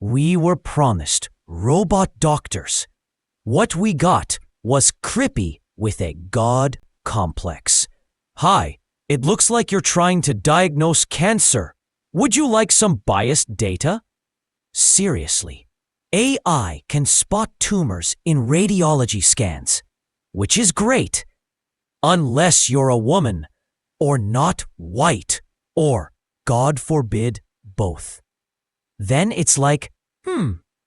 We were promised robot doctors. What we got was Crippy with a god complex. Hi, it looks like you're trying to diagnose cancer. Would you like some biased data? Seriously, AI can spot tumors in radiology scans, which is great, unless you're a woman, or not white, or, God forbid, both. Then it's like,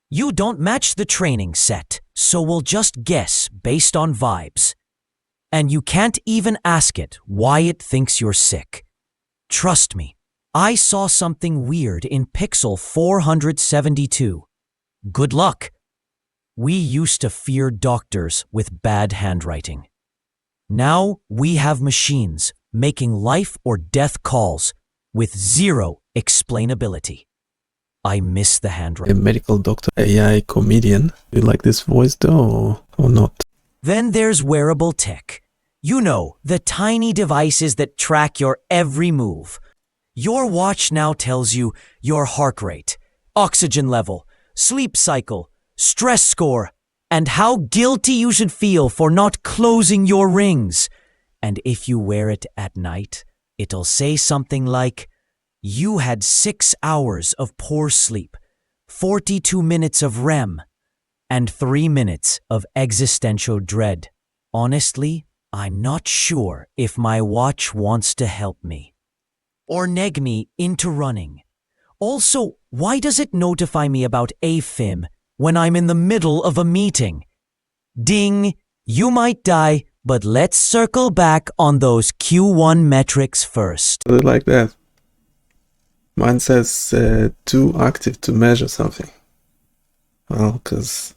you don't match the training set, so we'll just guess based on vibes. And you can't even ask it why it thinks you're sick. Trust me, I saw something weird in Pixel 472. Good luck. We used to fear doctors with bad handwriting. Now we have machines making life or death calls with zero explainability. I miss the handwriting. A medical doctor, AI comedian. Do you like this voice though, or not? Then there's wearable tech. You know, the tiny devices that track your every move. Your watch now tells you your heart rate, oxygen level, sleep cycle, stress score, and how guilty you should feel for not closing your rings. And if you wear it at night, it'll say something like, you had 6 hours of poor sleep, 42 minutes of REM, and 3 minutes of existential dread. Honestly, I'm not sure if my watch wants to help me or neg me into running. Also, why does it notify me about AFib when I'm in the middle of a meeting? Ding, you might die, but let's circle back on those Q1 metrics first. I like that. Mine says too active to measure something. Well, because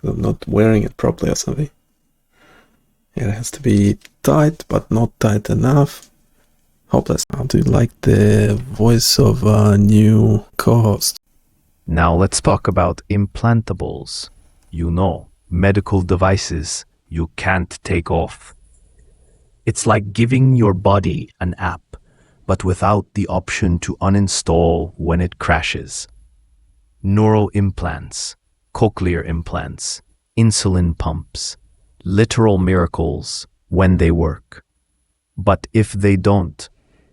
I'm not wearing it properly or something. It has to be tight, but not tight enough. Hopeless. How do you like the voice of a new co-host? Now let's talk about implantables. You know, medical devices you can't take off. It's like giving your body an app, but without the option to uninstall when it crashes. Neural implants, cochlear implants, insulin pumps, literal miracles when they work. But if they don't,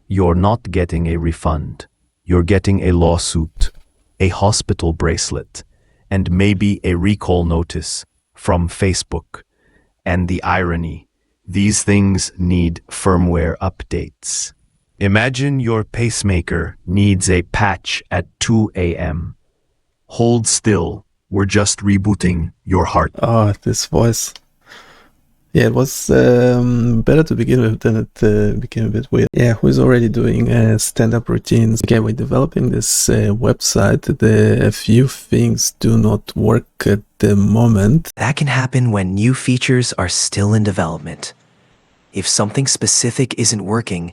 you're not getting a refund. You're getting a lawsuit, a hospital bracelet, and maybe a recall notice from Facebook. And the irony, these things need firmware updates. Imagine your pacemaker needs a patch at 2 a.m. Hold still, we're just rebooting your heart. Ah, this voice. Yeah, it was better to begin with, then it became a bit weird. Yeah, who's already doing stand-up routines? Okay, we're developing this website. A few things do not work at the moment. That can happen when new features are still in development. If something specific isn't working,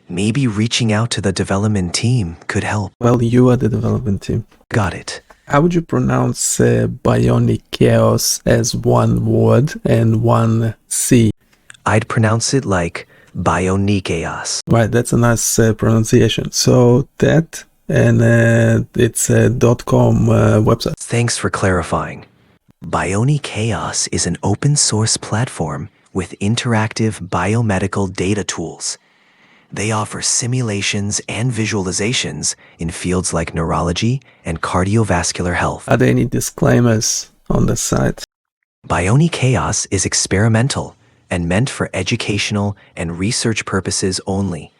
maybe reaching out to the development team could help. Well, you are the development team. Got it. How would you pronounce BioniChaos as one word and one C? I'd pronounce it like BioniChaos. Right, that's a nice pronunciation. So that, and it's a .com website. Thanks for clarifying. BioniChaos is an open source platform with interactive biomedical data tools. They offer simulations and visualizations in fields like neurology and cardiovascular health. Are there any disclaimers on the site? BioniChaos is experimental and meant for educational and research purposes only.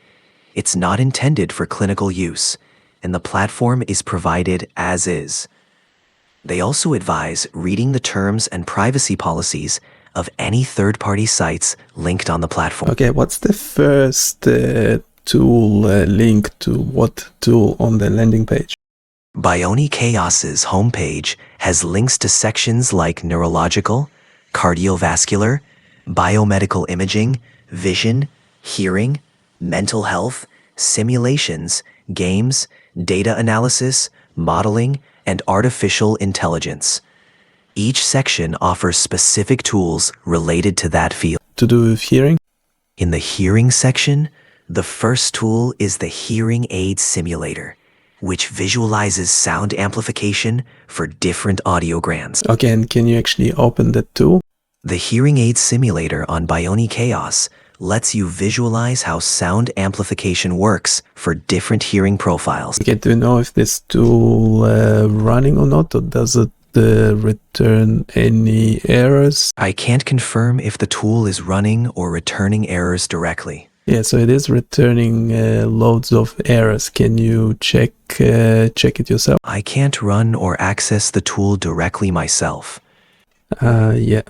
It's not intended for clinical use, and the platform is provided as is. They also advise reading the terms and privacy policies of any third-party sites linked on the platform. Okay, what's the first tool link to what tool on the landing page? BioniChaos's homepage has links to sections like neurological, cardiovascular, biomedical imaging, vision, hearing, mental health, simulations, games, data analysis, modeling, and artificial intelligence. Each section offers specific tools related to that field. To do with hearing? In the hearing section, the first tool is the Hearing Aid Simulator, which visualizes sound amplification for different audiograms. Okay, and can you actually open that tool? The hearing aid simulator on BioniChaos lets you visualize how sound amplification works for different hearing profiles. Okay, do you know if this tool running or not, or does it return any errors? I can't confirm if the tool is running or returning errors directly. Yeah, so it is returning loads of errors. Can you check it yourself? I can't run or access the tool directly myself. Okay.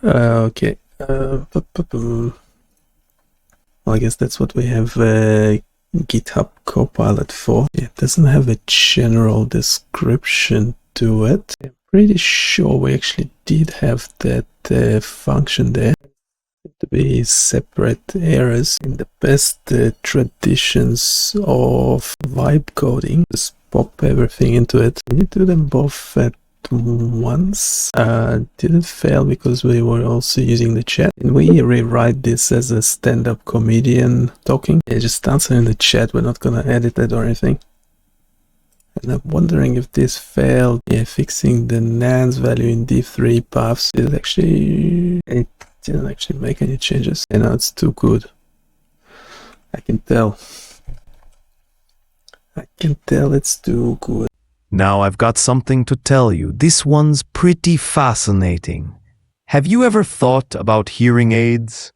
Well, I guess that's what we have GitHub Copilot for. It doesn't have a general description to it. I'm pretty sure we actually did have that function there. To be separate errors in the best traditions of vibe coding. Just pop everything into it. Can you do them both at once? Didn't fail because we were also using the chat. Can we rewrite this as a stand-up comedian talking? Yeah, just answer in the chat. We're not gonna edit it or anything. And I'm wondering if this failed. Yeah, fixing the nans value in D3 paths. It didn't actually make any changes. You know, it's too good. I can tell it's too good. Now I've got something to tell you. This one's pretty fascinating. Have you ever thought about hearing aids?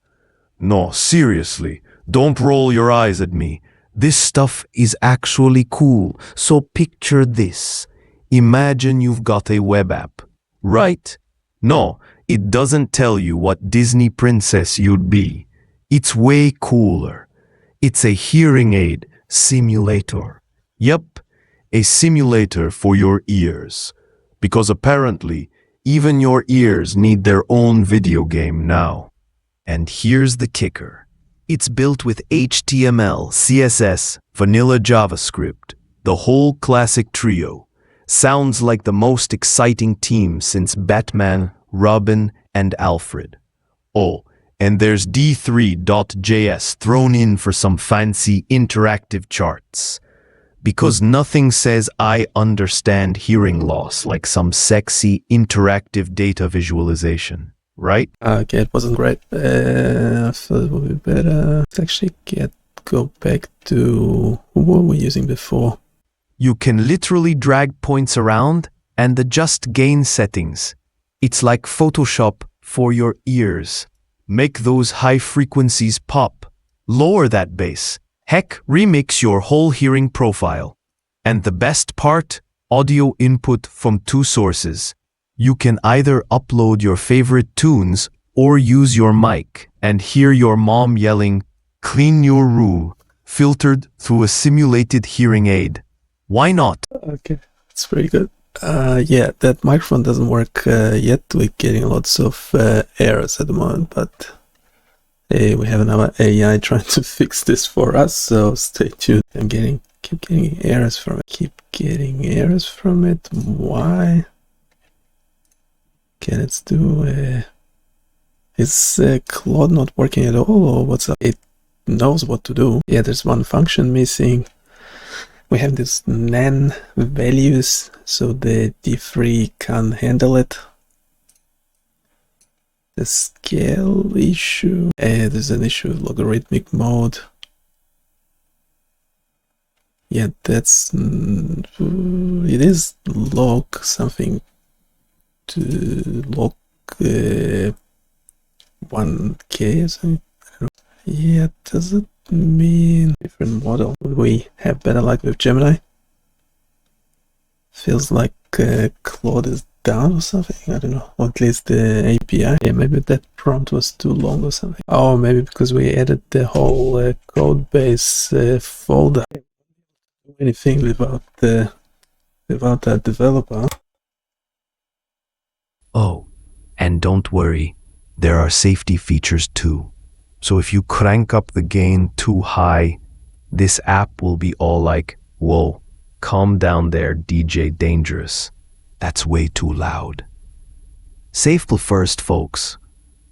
No, seriously, don't roll your eyes at me. This stuff is actually cool. So picture this. Imagine you've got a web app, right? No, it doesn't tell you what Disney princess you'd be. It's way cooler. It's a hearing aid simulator. Yep, a simulator for your ears. Because apparently, even your ears need their own video game now. And here's the kicker. It's built with HTML, CSS, vanilla JavaScript, the whole classic trio. Sounds like the most exciting team since Batman, Robin, and Alfred. Oh, and there's D3.js thrown in for some fancy interactive charts. Because nothing says I understand hearing loss like some sexy interactive data visualization, right? Okay, it wasn't great. I thought it would be better. Let's actually go back to what we were using before. You can literally drag points around and adjust gain settings. It's like Photoshop for your ears. Make those high frequencies pop. Lower that bass. Heck, remix your whole hearing profile. And the best part, audio input from 2 sources. You can either upload your favorite tunes or use your mic and hear your mom yelling, "Clean your room," filtered through a simulated hearing aid. Why not? Okay, that's pretty good. Yeah, that microphone doesn't work yet. We're getting lots of errors at the moment, but we have another AI trying to fix this for us, so stay tuned. Keep getting errors from it. Why? Okay, let's do is Claude not working at all, or what's up? It knows what to do. Yeah, there's one function missing. We have this nan values, so the D3 can't handle it. The scale issue. There's an issue with logarithmic mode. Yeah, that's it is log something to log 1K or something. I don't know. Yeah, does it mean different model? Would we have better luck with Gemini? Feels like Claude is down or something. I don't know. Or at least the API. Yeah, maybe that prompt was too long or something. Oh, maybe because we added the whole code base folder. Anything without that developer. Oh, and don't worry, there are safety features too. So if you crank up the gain too high, this app will be all like, "Whoa, calm down there, DJ Dangerous. That's way too loud." Safety first, folks.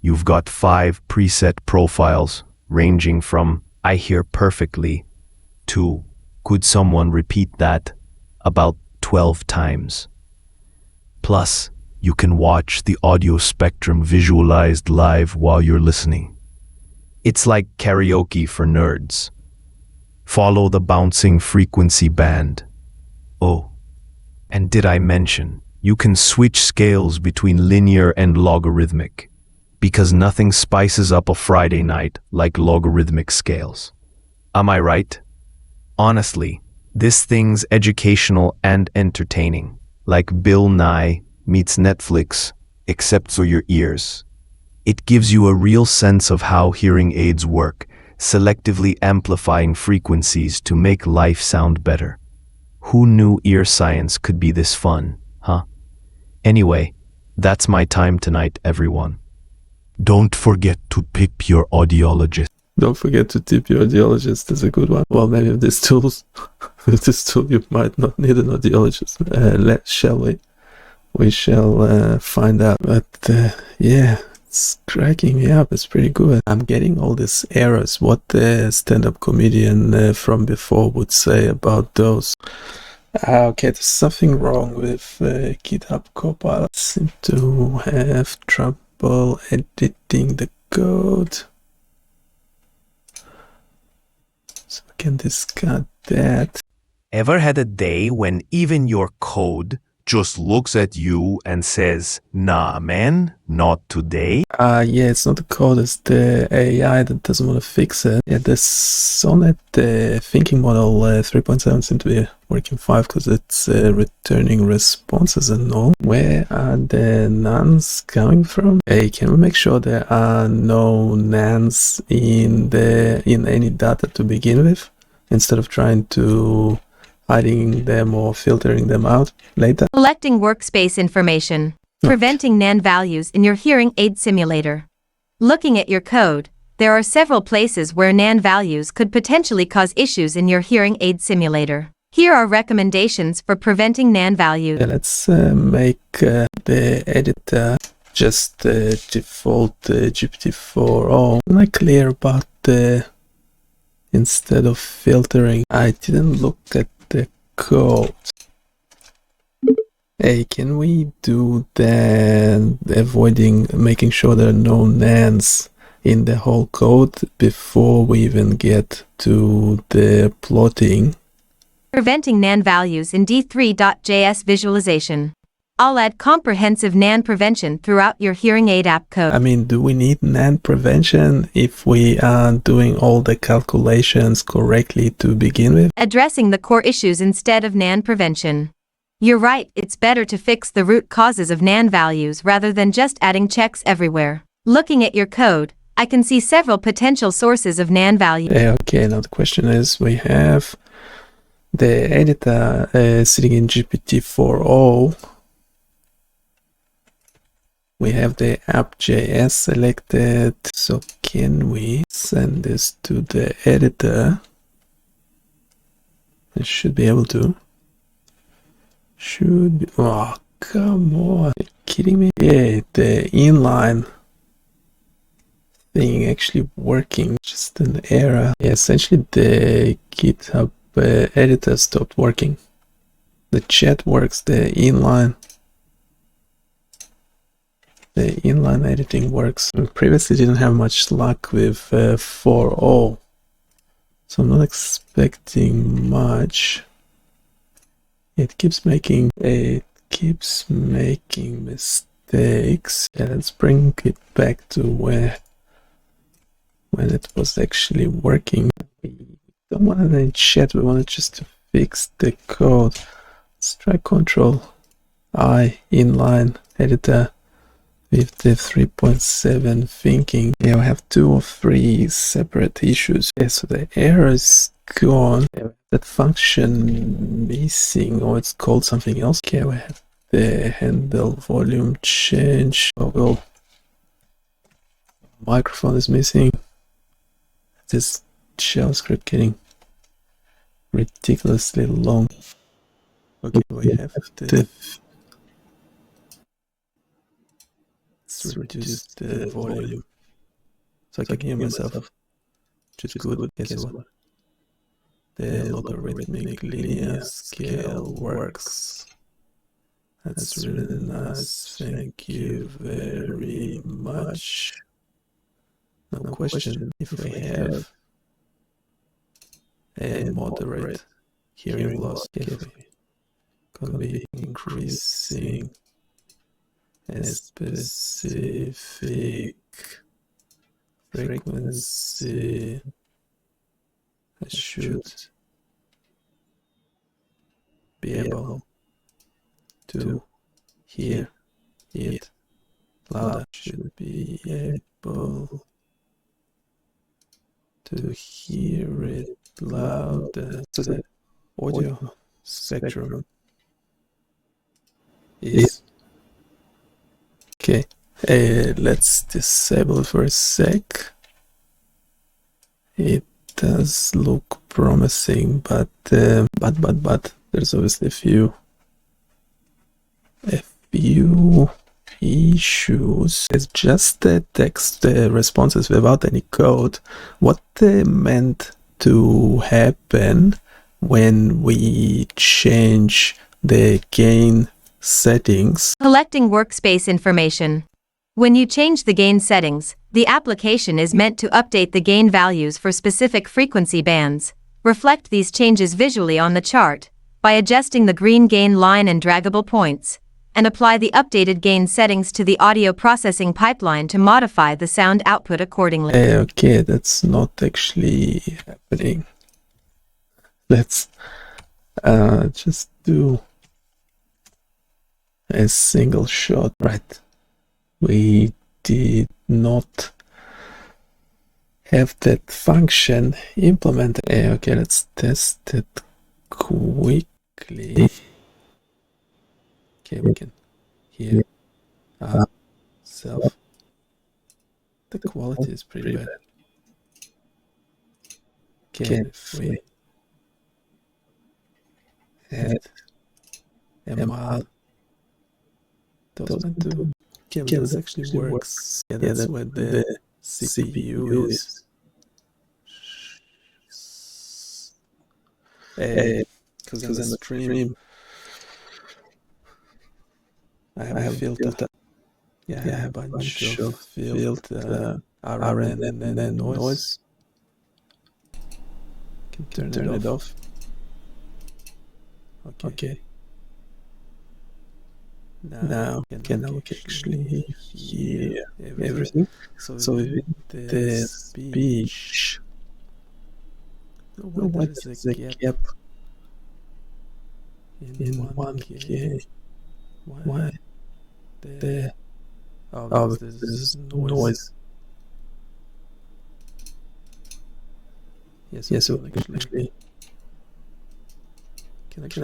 You've got 5 preset profiles ranging from "I hear perfectly" to "Could someone repeat that?" about 12 times. Plus, you can watch the audio spectrum visualized live while you're listening. It's like karaoke for nerds. Follow the bouncing frequency band. Oh, and did I mention, you can switch scales between linear and logarithmic, because nothing spices up a Friday night like logarithmic scales. Am I right? Honestly, this thing's educational and entertaining, like Bill Nye meets Netflix, except for your ears. It gives you a real sense of how hearing aids work, selectively amplifying frequencies to make life sound better. Who knew ear science could be this fun, huh? Anyway, that's my time tonight, everyone. Don't forget to tip your audiologist. Don't forget to tip your audiologist. That's a good one. Well, maybe with these tools, with this tool, you might not need an audiologist. Shall we? We shall find out. But yeah, it's cracking me up. It's pretty good. I'm getting all these errors. What the stand-up comedian from before would say about those. Okay, there's something wrong with GitHub Copilot. I seem to have trouble editing the code. So we can discard that. Ever had a day when even your code just looks at you and says, "Nah, man, not today"? Yeah, it's not the code, it's the AI that doesn't want to fix it. Yeah, the Sonnet thinking model 3.7 seems to be working fine because it's returning responses and all. Where are the nuns coming from? Hey, can we make sure there are no nuns in any data to begin with, instead of trying to hiding them or filtering them out later? Collecting workspace information. Preventing NaN values in your hearing aid simulator. Looking at your code, there are several places where NaN values could potentially cause issues in your hearing aid simulator. Here are recommendations for preventing NaN values. Yeah, let's make the editor just default GPT-4o. I'm not clear about the instead of filtering. I didn't look at the code. Hey, can we do that, making sure there are no nans in the whole code before we even get to the plotting? Preventing NaN values in D3.js visualization. I'll add comprehensive NaN prevention throughout your hearing aid app code. I mean, do we need NaN prevention if we are doing all the calculations correctly to begin with? Addressing the core issues instead of NaN prevention. You're right, it's better to fix the root causes of NaN values rather than just adding checks everywhere. Looking at your code, I can see several potential sources of NaN values. Okay, now the question is, we have the editor sitting in GPT-4o. We have the app.js selected, so can we send this to the editor? I should be able to. Should be. Oh, come on. Are you kidding me? Yeah, the inline thing actually working. Just an error. Yeah, essentially the GitHub editor stopped working. The chat works, the inline editing works. I previously didn't have much luck with 4.0, so I'm not expecting much. It keeps making mistakes. Yeah, let's bring it back to when it was actually working. We don't want any chat, we want it just to fix the code. Let's try Control-I, inline editor with the 3.7 thinking. Yeah, we have 2 or 3 separate issues. Yeah, so the error is gone. Yeah, that function missing, or it's called something else. Okay, we have the handle volume change. Oh well, microphone is missing. This JavaScript getting ridiculously long. Okay, we have the let's reduce the volume so I can hear myself, which is good. Guess what? the logarithmic linear scale works. That's really nice. Thank you very much. Now question, if we have a moderate hearing loss, if we could be increasing a specific frequency, I should be able to hear it louder. Should be able to hear it louder. So the audio spectrum is okay. Let's disable it for a sec. It does look promising, but there's obviously a few issues. It's just the text responses without any code. What meant to happen when we change the gain settings? Collecting workspace information. When you change the gain settings, the application is meant to update the gain values for specific frequency bands. Reflect these changes visually on the chart by adjusting the green gain line and draggable points, and apply the updated gain settings to the audio processing pipeline to modify the sound output accordingly. Okay, that's not actually happening. Let's just do a single shot. Right. We did not have that function implemented. Okay, let's test it quickly. Okay, we can hear ourselves. The quality is pretty bad. Okay, if we had a mild dosement. Okay, this actually works. Yeah, that's where the CPU is. Because in the stream, I have a filter. Yeah, I have a bunch of filter, RN, and then noise. Can turn it off. Okay. Now we can actually hear everything. So with the speech, what is the gap in 1K? Why? There's noise. Yes, so we can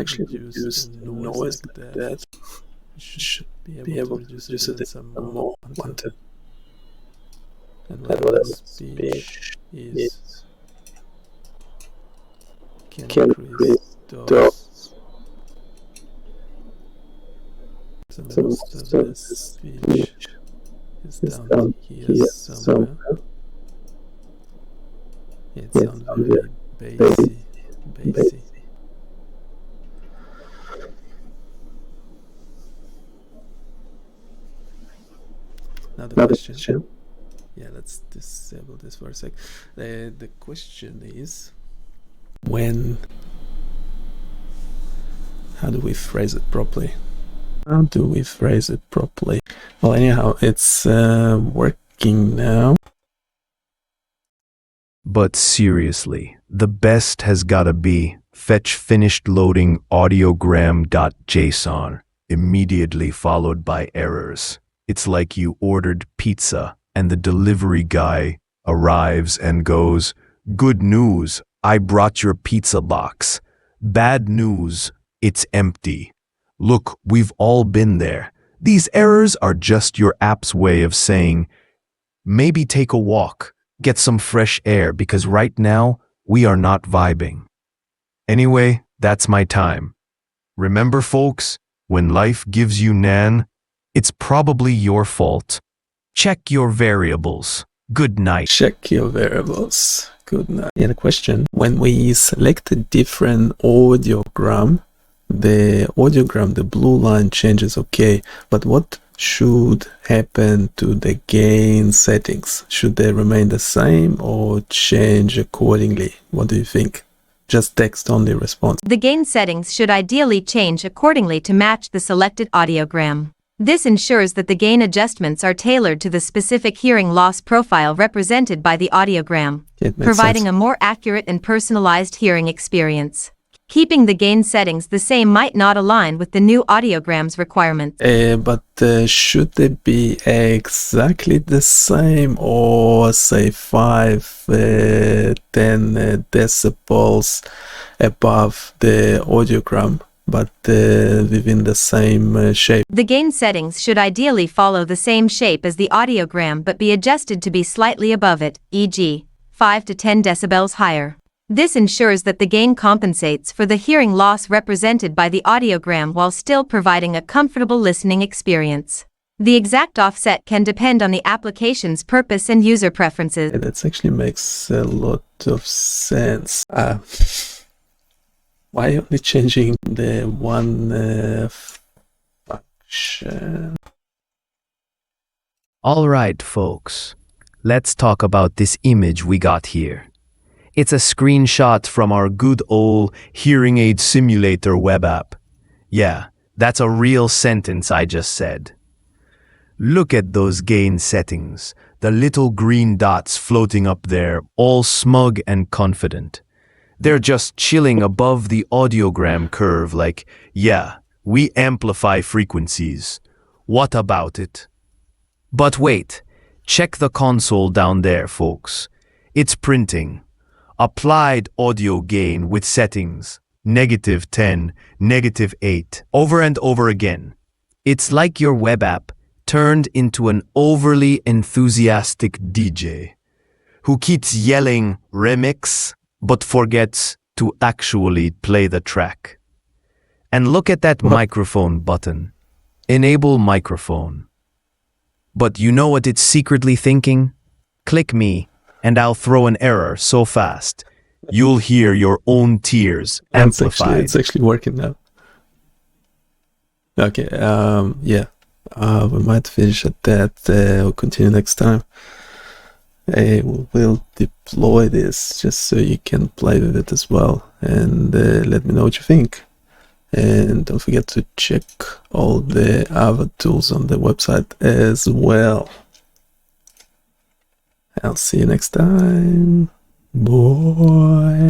actually reduce the noise like that. Should be able to reduce it some more. Wanted. And whatever speech is can increase those. So most of the speech is down here somewhere. It sounds very bassy. Now the question. Yeah, let's disable this for a sec. The question is, how do we phrase it properly? Well, anyhow, it's working now. But seriously, the best has gotta be fetch finished loading audiogram.json, immediately followed by errors. It's like you ordered pizza and the delivery guy arrives and goes, "Good news, I brought your pizza box. Bad news, it's empty. Look, we've all been there. These errors are just your app's way of saying, maybe take a walk, get some fresh air, because right now we are not vibing." Anyway, that's my time. Remember, folks, when life gives you nan, it's probably your fault. Check your variables. Good night. Check your variables. Good night. And a question. When we select a different audiogram, the blue line changes, okay. But what should happen to the gain settings? Should they remain the same or change accordingly? What do you think? Just text-only response. The gain settings should ideally change accordingly to match the selected audiogram. This ensures that the gain adjustments are tailored to the specific hearing loss profile represented by the audiogram, providing a more accurate and personalized hearing experience. Keeping the gain settings the same might not align with the new audiogram's requirements. But should they be exactly the same, or say 5, 10 decibels above the audiogram, but within the same shape? The gain settings should ideally follow the same shape as the audiogram but be adjusted to be slightly above it, e.g., 5 to 10 decibels higher. This ensures that the gain compensates for the hearing loss represented by the audiogram while still providing a comfortable listening experience. The exact offset can depend on the application's purpose and user preferences. That actually makes a lot of sense. Why only changing the one function? All right, folks. Let's talk about this image we got here. It's a screenshot from our good old hearing aid simulator web app. Yeah, that's a real sentence I just said. Look at those gain settings, the little green dots floating up there, all smug and confident. They're just chilling above the audiogram curve like, yeah, we amplify frequencies. What about it? But wait, check the console down there, folks. It's printing. Applied audio gain with settings, -10, -8, over and over again. It's like your web app turned into an overly enthusiastic DJ who keeps yelling remix but forgets to actually play the track. And look at that microphone button. Enable microphone. But you know what it's secretly thinking? Click me, and I'll throw an error so fast, you'll hear your own tears amplified. It's actually working now. Okay, yeah. We might finish at that. We'll continue next time. We'll deploy this just so you can play with it as well. And let me know what you think. And don't forget to check all the other tools on the website as well. I'll see you next time. Bye.